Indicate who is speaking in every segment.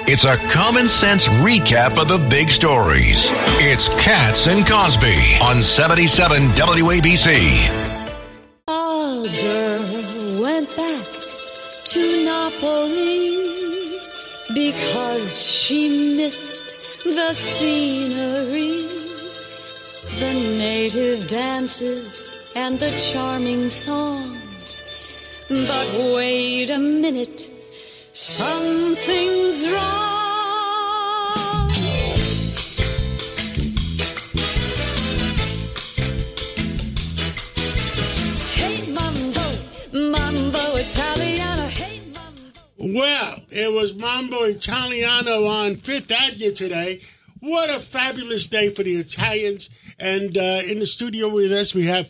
Speaker 1: It's a common sense recap of the big stories. It's Katz and Cosby on 77 WABC.
Speaker 2: A girl went back to Napoli because she missed the scenery, the native dances and the charming songs. But wait a minute, something's wrong. Hey mambo, mambo Italiano, hey mambo.
Speaker 3: Well, it was Mambo Italiano on Fifth Avenue today. What a fabulous day for the Italians. And in the studio with us, we have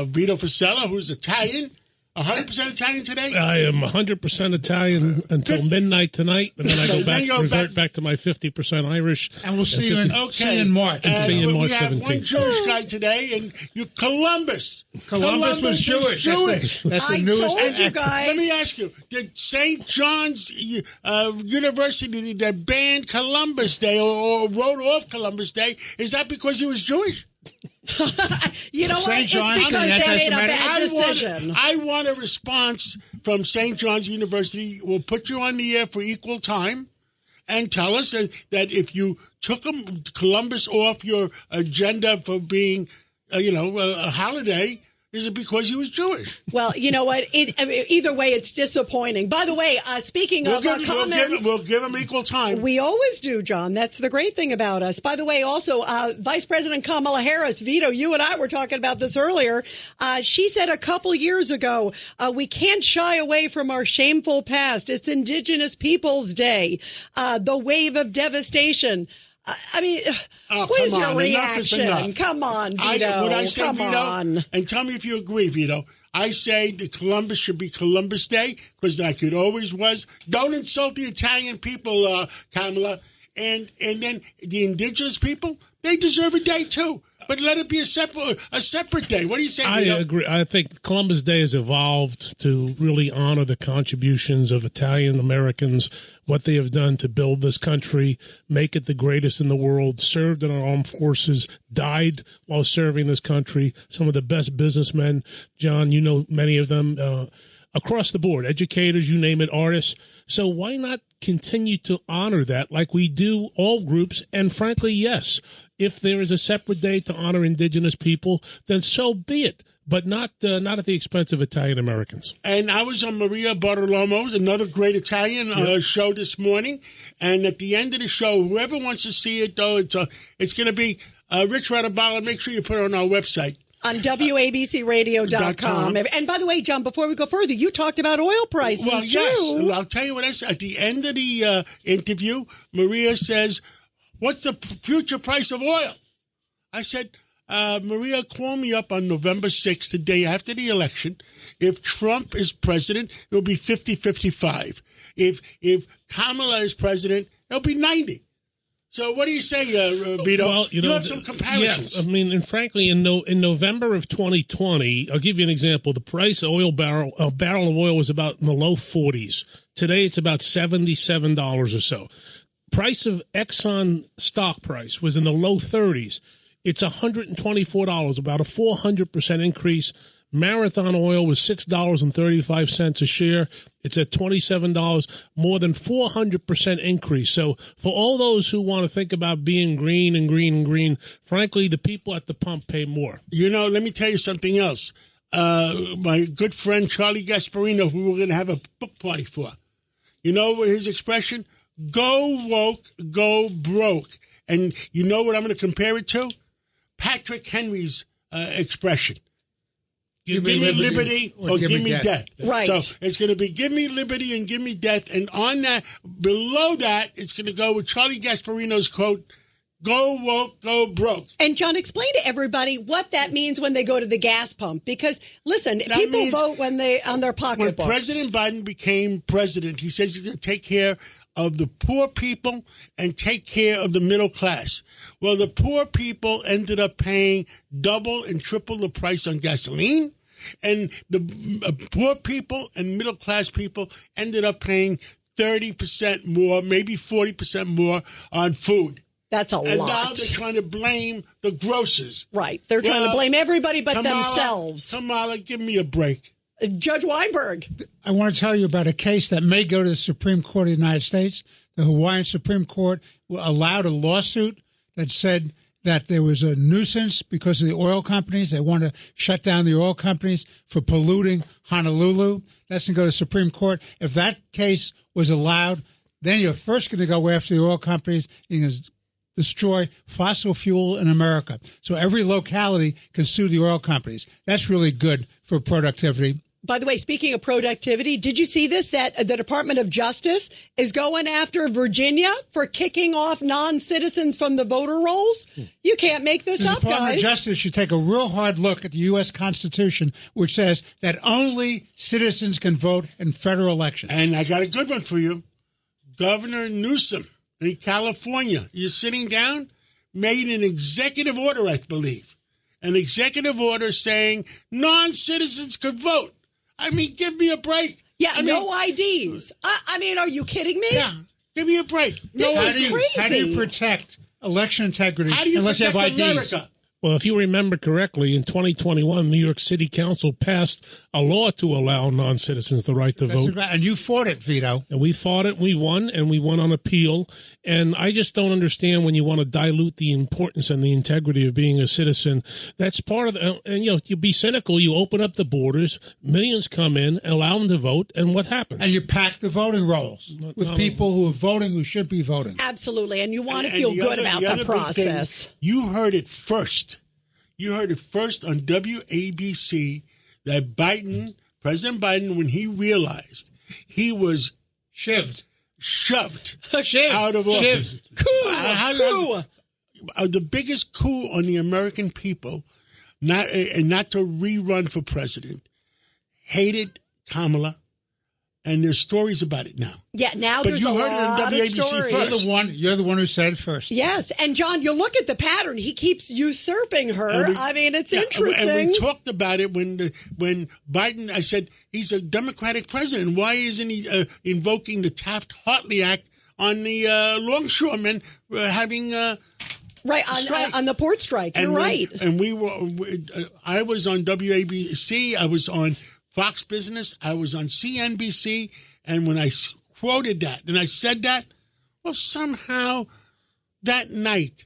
Speaker 3: Vito Fusella, who's Italian. 100% Italian today?
Speaker 4: I am 100% Italian until midnight tonight, and then I go back, revert back to my 50% Irish.
Speaker 5: And we'll see you in March.
Speaker 4: See you in March 17th.
Speaker 3: We have one Jewish guy today, and you Columbus.
Speaker 5: Columbus was Jewish. That's the newest.
Speaker 6: I told you guys.
Speaker 3: Let me ask you, did St. John's University that banned Columbus Day or wrote off Columbus Day, is that because he was Jewish?
Speaker 6: You know what? It's because they made a bad decision.
Speaker 3: I want a response from St. John's University. We'll put you on the air for equal time and tell us that if you took Columbus off your agenda for being, a holiday, is it because he was Jewish?
Speaker 6: Well, you know what? Either way, it's disappointing. By the way, speaking of comments...
Speaker 3: We'll give him equal time.
Speaker 6: We always do, John. That's the great thing about us. By the way, also, Vice President Kamala Harris, Vito, you and I were talking about this earlier. She said a couple years ago, we can't shy away from our shameful past. It's Indigenous Peoples Day, the wave of devastation. I mean, what is your reaction? Come on, Vito.
Speaker 3: Would I say,
Speaker 6: Come
Speaker 3: Vito?
Speaker 6: on.
Speaker 3: And tell me if you agree, Vito. I say that Columbus should be Columbus Day, because like it always was. Don't insult the Italian people, Kamala. And then the indigenous people, they deserve a day too. But let it be a separate day. What do you say, Vito?
Speaker 4: I agree. I think Columbus Day has evolved to really honor the contributions of Italian Americans, what they have done to build this country, make it the greatest in the world, served in our armed forces, died while serving this country. Some of the best businessmen, John, you know many of them, across the board, educators, you name it, artists. So why not continue to honor that like we do all groups? And frankly, yes, if there is a separate day to honor indigenous people, then so be it, but not at the expense of Italian Americans.
Speaker 3: And I was on Maria Bartolomo's, another great Italian show this morning. And at the end of the show, whoever wants to see it, though, it's going to be Rich Radabala. Make sure you put it on our website.
Speaker 6: On WABCRadio.com. And by the way, John, before we go further, you talked about oil prices,
Speaker 3: well,
Speaker 6: too.
Speaker 3: Yes. I'll tell you what I said. At the end of the interview, Maria says, what's the future price of oil? I said, Maria, call me up on November 6th, the day after the election. If Trump is president, it'll be 50-55. If Kamala is president, it'll be 90. So what do you say, Vito? Well, you have some comparisons.
Speaker 4: Yeah, I mean, and frankly, in November of 2020, I'll give you an example. The price of a barrel of oil was about in the low 40s. Today, it's about $77 or so. Price of Exxon stock price was in the low 30s. It's $124, about a 400% increase. Marathon oil was $6.35 a share. It's at $27, more than 400% increase. So for all those who want to think about being green and green and green, frankly, the people at the pump pay more.
Speaker 3: You know, let me tell you something else. My good friend Charlie Gasparino, who we're going to have a book party for, you know what his expression? Go woke, go broke. And you know what I'm going to compare it to? Patrick Henry's expression. Give me liberty or give me death.
Speaker 6: Right.
Speaker 3: So it's going to be give me liberty and give me death. And on that, below that, it's going to go with Charlie Gasparino's quote, go woke, go broke.
Speaker 6: And John, explain to everybody what that means when they go to the gas pump. Because, listen, that people vote when they on their pocketbooks.
Speaker 3: When President Biden became president, he says he's going to take care of the poor people and take care of the middle class. Well, the poor people ended up paying double and triple the price on gasoline. And the poor people and middle class people ended up paying 30% more, maybe 40% more on food.
Speaker 6: That's a
Speaker 3: And now
Speaker 6: lot.
Speaker 3: they're trying to blame the grocers.
Speaker 6: Right. They're trying to blame everybody but
Speaker 3: Kamala,
Speaker 6: themselves.
Speaker 3: Kamala, give me a break.
Speaker 6: Judge Weinberg.
Speaker 5: I want to tell you about a case that may go to the Supreme Court of the United States. The Hawaiian Supreme Court allowed a lawsuit that said that there was a nuisance because of the oil companies. They want to shut down the oil companies for polluting Honolulu. That's going to go to the Supreme Court. If that case was allowed, then you're first going to go after the oil companies. You're going to destroy fossil fuel in America. So every locality can sue the oil companies. That's really good for productivity.
Speaker 6: By the way, speaking of productivity, did you see this, that the Department of Justice is going after Virginia for kicking off non-citizens from the voter rolls? You can't make this up, guys.
Speaker 5: The Department of Justice should take a real hard look at the U.S. Constitution, which says that only citizens can vote in federal elections.
Speaker 3: And I got a good one for you. Governor Newsom in California, you're sitting down, made an executive order, I believe. An executive order saying non-citizens could vote. I mean, give me a break.
Speaker 6: Yeah, no IDs. I mean, are you kidding me?
Speaker 3: Yeah, give me a break.
Speaker 6: This is crazy.
Speaker 5: How do you protect election integrity
Speaker 3: How do you
Speaker 5: unless you
Speaker 3: protect
Speaker 5: have IDs?
Speaker 3: America?
Speaker 4: Well, if you remember correctly, in 2021, New York City Council passed a law to allow non-citizens the right to vote.
Speaker 5: And you fought it, Vito.
Speaker 4: And we fought it, we won, and we won on appeal. And I just don't understand when you want to dilute the importance and the integrity of being a citizen. That's part of the, and you be cynical. You open up the borders, millions come in, allow them to vote, and what happens?
Speaker 5: And you pack the voting rolls with people who are voting who should be voting.
Speaker 6: Absolutely. And you want to feel good about the process.
Speaker 3: Thing, you heard it first. You heard it first on WABC that President Biden, when he realized he was shoved out of office.
Speaker 6: Coup.
Speaker 3: The biggest coup on the American people, not to rerun for president, hated Kamala. And there's stories about it now.
Speaker 6: Yeah, now
Speaker 3: but
Speaker 6: there's
Speaker 3: you
Speaker 6: a
Speaker 3: heard
Speaker 6: lot
Speaker 3: it on WABC
Speaker 6: of stories.
Speaker 3: first.
Speaker 5: You're the one who said it first.
Speaker 6: Yes, and John, you look at the pattern. He keeps usurping her. I mean, it's interesting.
Speaker 3: And we talked about it when Biden, I said, he's a Democratic president. Why isn't he invoking the Taft-Hartley Act on the longshoremen having...
Speaker 6: Right, on the port strike. You're right.
Speaker 3: And I was on WABC. I was on Fox Business. I was on CNBC. And when I quoted that and I said that, well, somehow that night,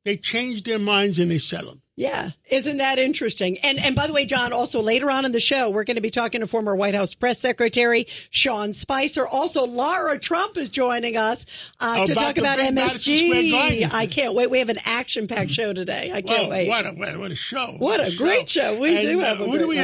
Speaker 3: they changed their minds and they settled.
Speaker 6: Yeah. Isn't that interesting? And by the way, John, also later on in the show, we're going to be talking to former White House press secretary Sean Spicer. Also, Lara Trump is joining us to talk about MSG. I can't wait. We have an action-packed show today. I can't wait.
Speaker 3: What a show.
Speaker 6: What a great show. We do have a great one.